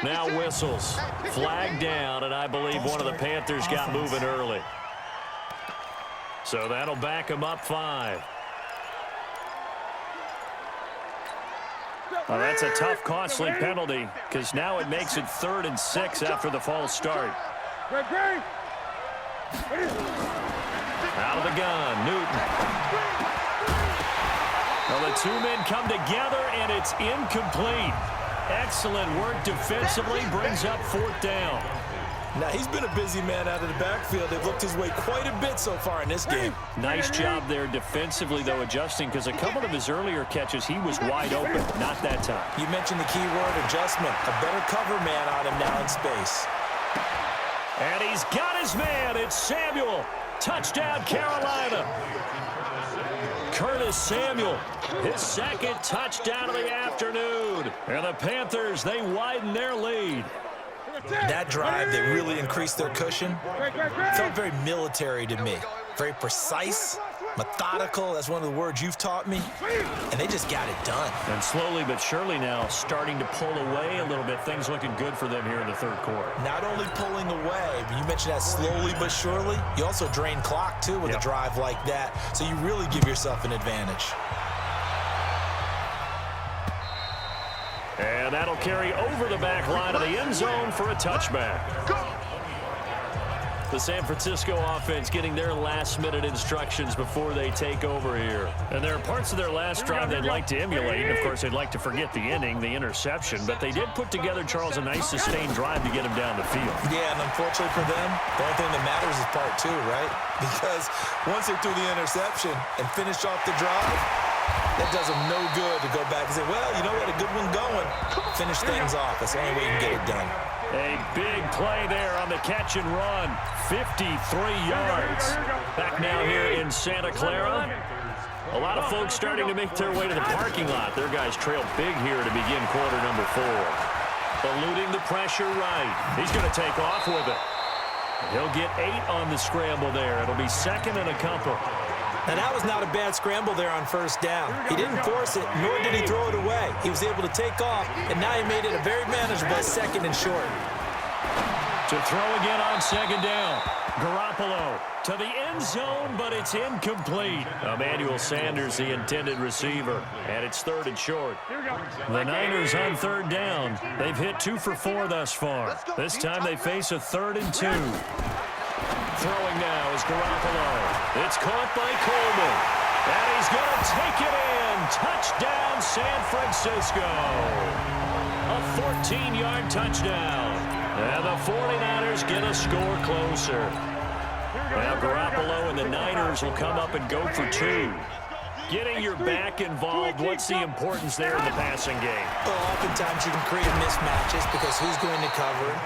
Now whistles. Flag down, and I believe one of the Panthers got moving early. So that'll back them up 5. Well, that's a tough, costly penalty because now it makes it 3rd and 6 after the false start. Out of the gun, Newton. Well, the 2 men come together, and it's incomplete. Excellent work defensively, brings up 4th down. Now, he's been a busy man out of the backfield. They've looked his way quite a bit so far in this game. Nice job there defensively, though, adjusting, because a couple of his earlier catches, he was wide open. Not that time. You mentioned the key word, adjustment. A better cover man on him now in space. And he's got his man. It's Samuel. Touchdown, Carolina. Curtis Samuel, his 2nd touchdown of the afternoon. And the Panthers, they widen their lead. That drive, they really increased their cushion. Felt very military to me. Very precise, methodical. That's one of the words you've taught me. And they just got it done. And slowly but surely now starting to pull away a little bit. Things looking good for them here in the 3rd quarter. Not only pulling away, but you mentioned that slowly but surely. You also drain clock, too, with a drive like that. So you really give yourself an advantage. And that'll carry over the back line of the end zone for a touchback. The San Francisco offense getting their last-minute instructions before they take over here. And there are parts of their last drive they'd like to emulate. And, of course, they'd like to forget the inning, the interception. But they did put together, Charles, a nice sustained drive to get him down the field. Yeah, and unfortunately for them, the only thing that matters is part 2, right? Because once they threw the interception and finished off the drive, that does them no good to go back and say, well, you know what, a good one going. Finish things off. That's the only way you can get it done. A big play there on the catch and run. 53 yards. Back now here in Santa Clara. A lot of folks starting to make their way to the parking lot. Their guys trail big here to begin quarter number 4. Eluding the pressure right. He's going to take off with it. He'll get 8 on the scramble there. It'll be 2nd and a couple. Now, that was not a bad scramble there on 1st down. He didn't force it, nor did he throw it away. He was able to take off, and now he made it a very manageable 2nd and short. To throw again on 2nd down. Garoppolo to the end zone, but it's incomplete. Emmanuel Sanders, the intended receiver, and it's 3rd and short. The Niners on 3rd down. They've hit 2 for 4 thus far. This time they face a 3rd and 2. Throwing now is Garoppolo. It's caught by Coleman. And he's going to take it in. Touchdown, San Francisco. A 14-yard touchdown. And the 49ers get a score closer. Now Garoppolo and the Niners will come up and go for 2. Getting your back involved, what's the importance there in the passing game? Well, oftentimes you can create mismatches because who's going to cover him,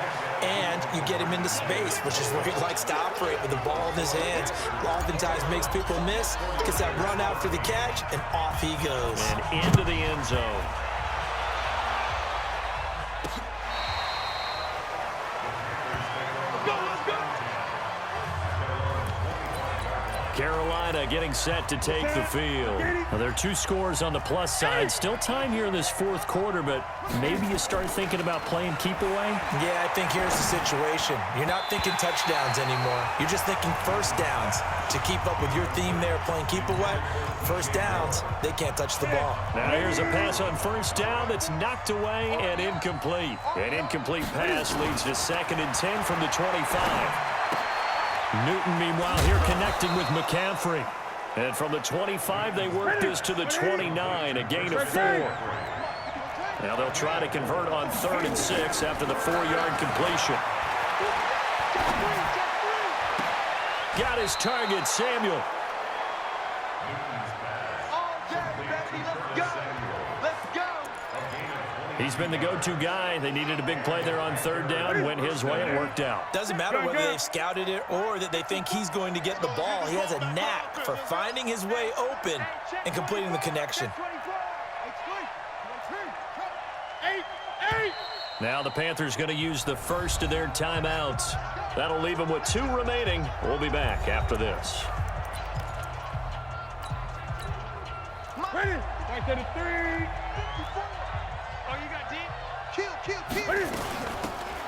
and you get him into space, which is where he likes to operate with the ball in his hands. Oftentimes makes people miss, gets that run out for the catch, and off he goes. And into the end zone. Carolina getting set to take the field. Now, there are 2 scores on the plus side. Still time here in this 4th quarter, but maybe you start thinking about playing keep away? Yeah, I think here's the situation. You're not thinking touchdowns anymore. You're just thinking 1st downs. To keep up with your theme there, playing keep away, 1st downs, they can't touch the ball. Now here's a pass on 1st down that's knocked away and incomplete. An incomplete pass leads to 2nd and 10 from the 25. Newton, meanwhile, here connecting with McCaffrey. And from the 25, they work this to the 29, a gain of 4. Now they'll try to convert on 3rd and 6 after the 4-yard completion. Got his target, Samuel. He's been the go-to guy. They needed a big play there on 3rd down. Went his way. It worked out. Doesn't matter whether they've scouted it or that they think he's going to get the ball. He has a knack for finding his way open and completing the connection. Now the Panthers going to use the first of their timeouts. That'll leave them with 2 remaining. We'll be back after this. Ready? Back to the 3. Oh, you got deep? Kill.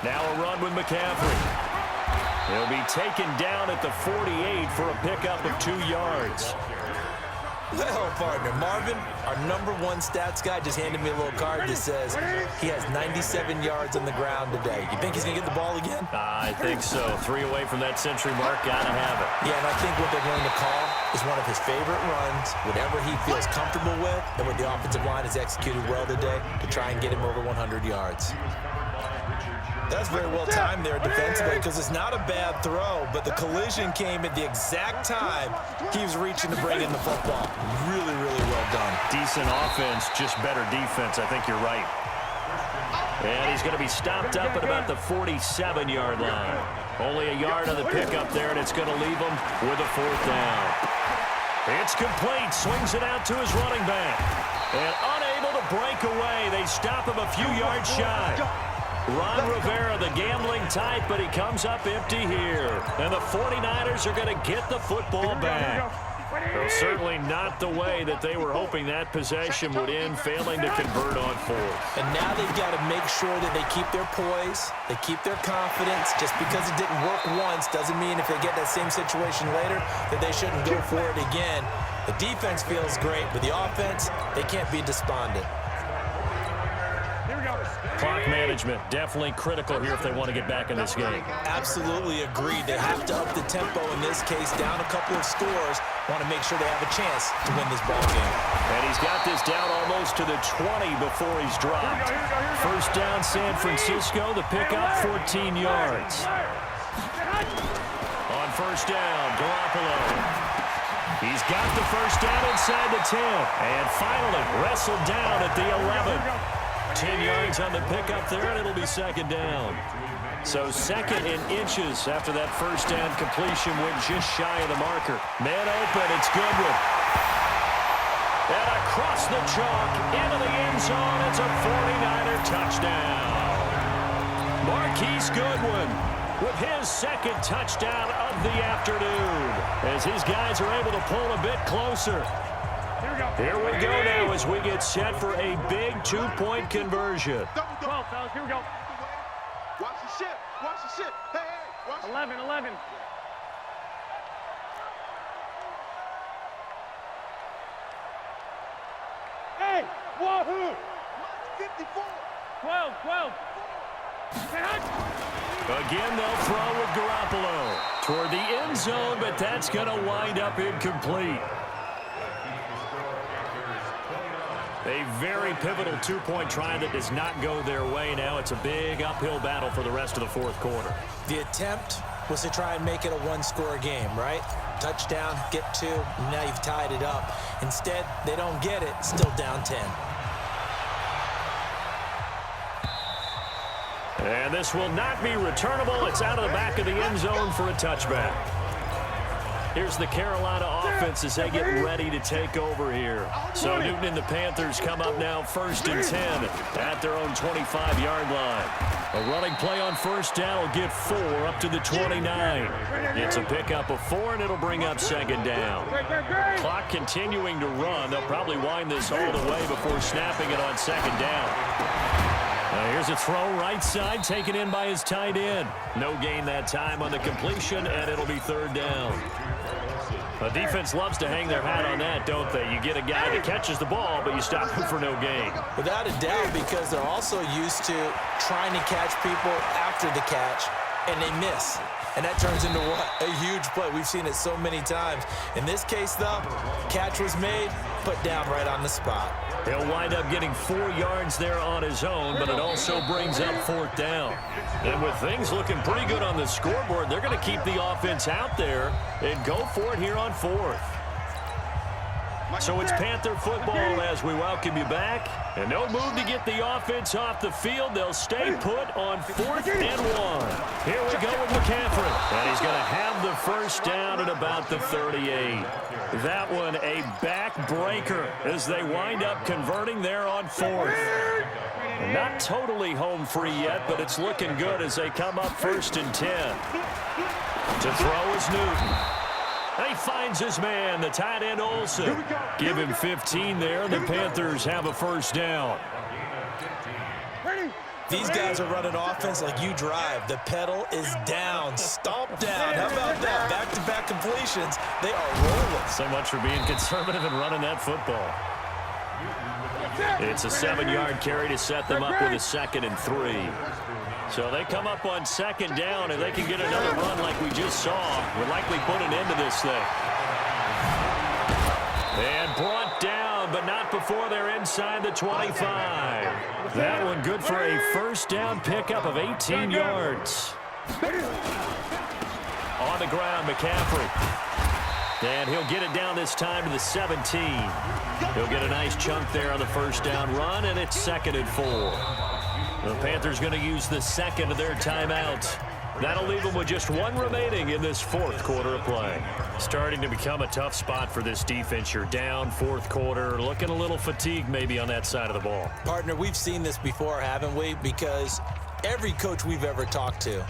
Now a run with McCaffrey. He'll be taken down at the 48 for a pickup of 2 yards. Well, partner, Marvin, our #1 stats guy, just handed me a little card that says he has 97 yards on the ground today. You think he's going to get the ball again? I think so. 3 away from that century mark. Got to have it. Yeah, and I think what they're going to call is one of his favorite runs, whatever he feels comfortable with, and what the offensive line has executed well today to try and get him over 100 yards. That's very well timed there defensively because it's not a bad throw, but the collision came at the exact time he was reaching to bring in the football. Really, really well done. Decent offense, just better defense. I think you're right. And he's going to be stopped up at about the 47-yard line. Only a yard on the pickup there, and it's going to leave him with a 4th down. It's complete. Swings it out to his running back. And unable to break away. They stop him a few yards shy. Ron Rivera, the gambling type, but he comes up empty here. And the 49ers are going to get the football back. Well, certainly not the way that they were hoping that possession would end, failing to convert on 4th. And now they've got to make sure that they keep their poise, they keep their confidence. Just because it didn't work once doesn't mean if they get that same situation later that they shouldn't go for it again. The defense feels great, but the offense, they can't be despondent. Clock management, definitely critical here if they want to get back in this game. Absolutely agreed. They have to up the tempo in this case, down a couple of scores. Want to make sure they have a chance to win this ball game. And he's got this down almost to the 20 before he's dropped. First down, San Francisco. The pickup, 14 yards. On first down, Garoppolo. He's got the first down inside the 10. And finally wrestled down at the 11. 10 yards on the pickup there, and it'll be 2nd down. So 2nd in inches after that first down completion went just shy of the marker. Man open, it's Goodwin. And across the chalk, into the end zone, it's a 49er touchdown. Marquise Goodwin with his 2nd touchdown of the afternoon as his guys are able to pull a bit closer. Here we go now as we get set for a big 2-point conversion. 12, fellas. Here we go. Watch the ship. Watch the ship. Hey, hey. Watch 11, 11. Hey, wahoo! 54. 12, 12. Again, they'll throw with Garoppolo toward the end zone, but that's going to wind up incomplete. A very pivotal 2-point try that does not go their way now. It's a big uphill battle for the rest of the 4th quarter. The attempt was to try and make it a 1-score game, right? Touchdown, get 2, and now you've tied it up. Instead, they don't get it, still down 10. And this will not be returnable. It's out of the back of the end zone for a touchback. Here's the Carolina offense as they get ready to take over here. So Newton and the Panthers come up now 1st and 10 at their own 25-yard line. A running play on first down will get 4 up to the 29. It's a pickup of 4, and it'll bring up 2nd down. Clock continuing to run. They'll probably wind this all the way before snapping it on 2nd down. Here's a throw right side, taken in by his tight end. No gain that time on the completion, and it'll be 3rd down. The defense loves to hang their hat on that, don't they? You get a guy that catches the ball, but you stop him for no gain. Without a doubt, because they're also used to trying to catch people after the catch, and they miss. And that turns into what? A huge play. We've seen it so many times. In this case, though, catch was made, put down right on the spot. He'll wind up getting 4 yards there on his own, but it also brings up 4th down. And with things looking pretty good on the scoreboard, they're going to keep the offense out there and go for it here on 4th. So it's Panther football as we welcome you back. And no move to get the offense off the field. They'll stay put on 4th and 1. Here we go with McCaffrey. And he's going to have the first down at about the 38. That one a backbreaker as they wind up converting there on 4th. Not totally home free yet, but it's looking good as they come up 1st and 10. To throw is Newton. He finds his man, the tight end Olsen. Give him 15 there, and the Panthers have a first down. These guys are running offense like you drive. The pedal is down, stomp down. How about that? Back-to-back completions. They are rolling. So much for being conservative and running that football. It's a 7-yard carry to set them up with a 2nd and 3. So they come up on 2nd down, and they can get another run like we just saw. Would likely put an end to this thing. And brought down, but not before they're inside the 25. That one good for a 1st down pickup of 18 yards. On the ground, McCaffrey. And he'll get it down this time to the 17. He'll get a nice chunk there on the 1st down run, and it's 2nd and 4. The Panthers going to use the 2nd of their timeouts. That'll leave them with just 1 remaining in this 4th quarter of play. Starting to become a tough spot for this defense. You're down 4th quarter, looking a little fatigued maybe on that side of the ball. Partner, we've seen this before, haven't we? Because every coach we've ever talked to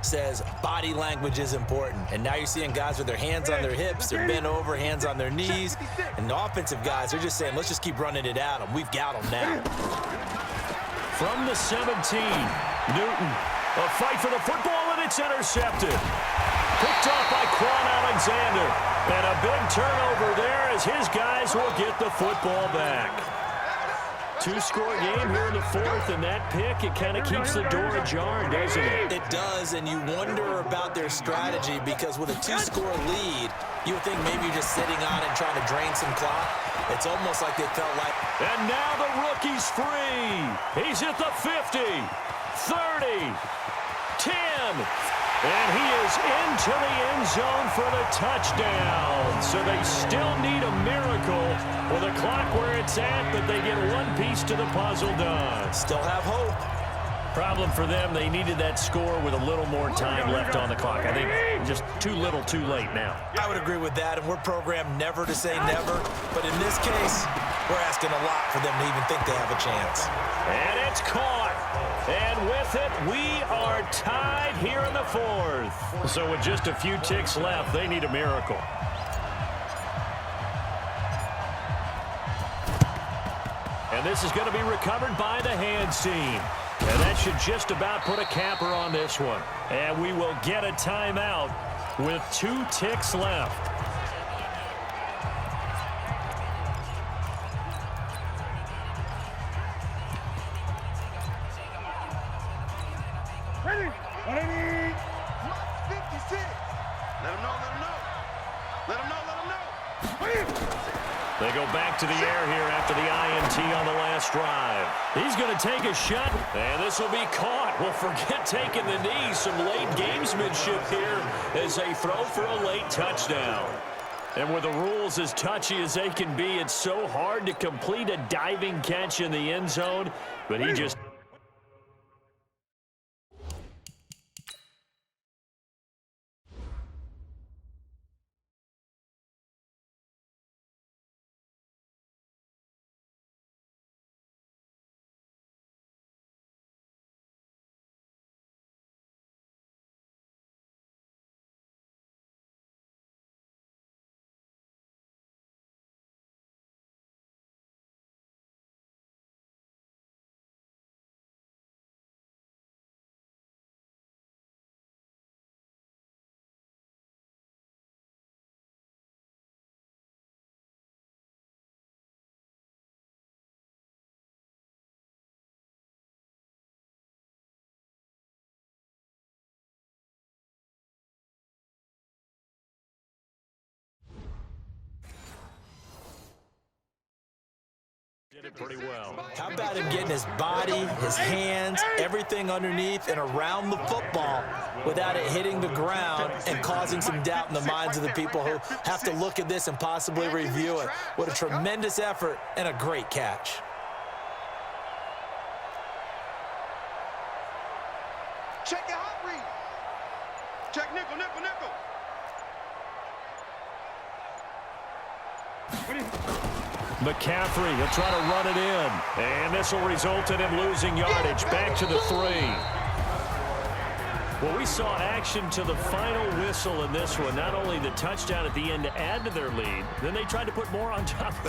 says body language is important. And now you're seeing guys with their hands on their hips, they're bent over, hands on their knees. And the offensive guys are just saying, let's just keep running it at them. We've got them now. From the 17, Newton. A fight for the football, and it's intercepted. Picked off by Quan Alexander. And a big turnover there as his guys will get the football back. 2-score game here in the 4th, and that pick, it kind of keeps the door ajar, doesn't it? It does, and you wonder about their strategy because with a 2-score lead, you would think maybe you're just sitting on it and trying to drain some clock. It's almost like they felt like... And now the rookie's free. He's at the 50, 30, 10. And he is into the end zone for the touchdown. So they still need a miracle with the clock where it's at, but they get one piece to the puzzle done. Still have hope. Problem for them, they needed that score with a little more time left on the clock. I think just too little too late now. I would agree with that, and we're programmed never to say never. But in this case, we're asking a lot for them to even think they have a chance. And it's caught. And with it, we are tied here in the 4th. So with just a few ticks left, they need a miracle. And this is going to be recovered by the hands team. And that should just about put a capper on this one. And we will get a timeout with 2 ticks left. Ready? What I need? 56. Let him know, let him know. Let him know, let him know. They go back to the air here after the INT on the last drive. He's going to take a shot, and this will be caught. Well, forget taking the knee. Some late gamesmanship here as they throw for a late touchdown. And with the rules as touchy as they can be, it's so hard to complete a diving catch in the end zone, but he just... Did it pretty well. How about him getting his body, his hands, everything underneath and around the football without it hitting the ground and causing some doubt in the minds of the people who have to look at this and possibly review it. What a tremendous effort and a great catch. Check your hot read. Check nickel, nickel, nickel. McCaffrey, he'll try to run it in. And this will result in him losing yardage. Back to the 3. Well, we saw action to the final whistle in this one. Not only the touchdown at the end to add to their lead, then they tried to put more on top of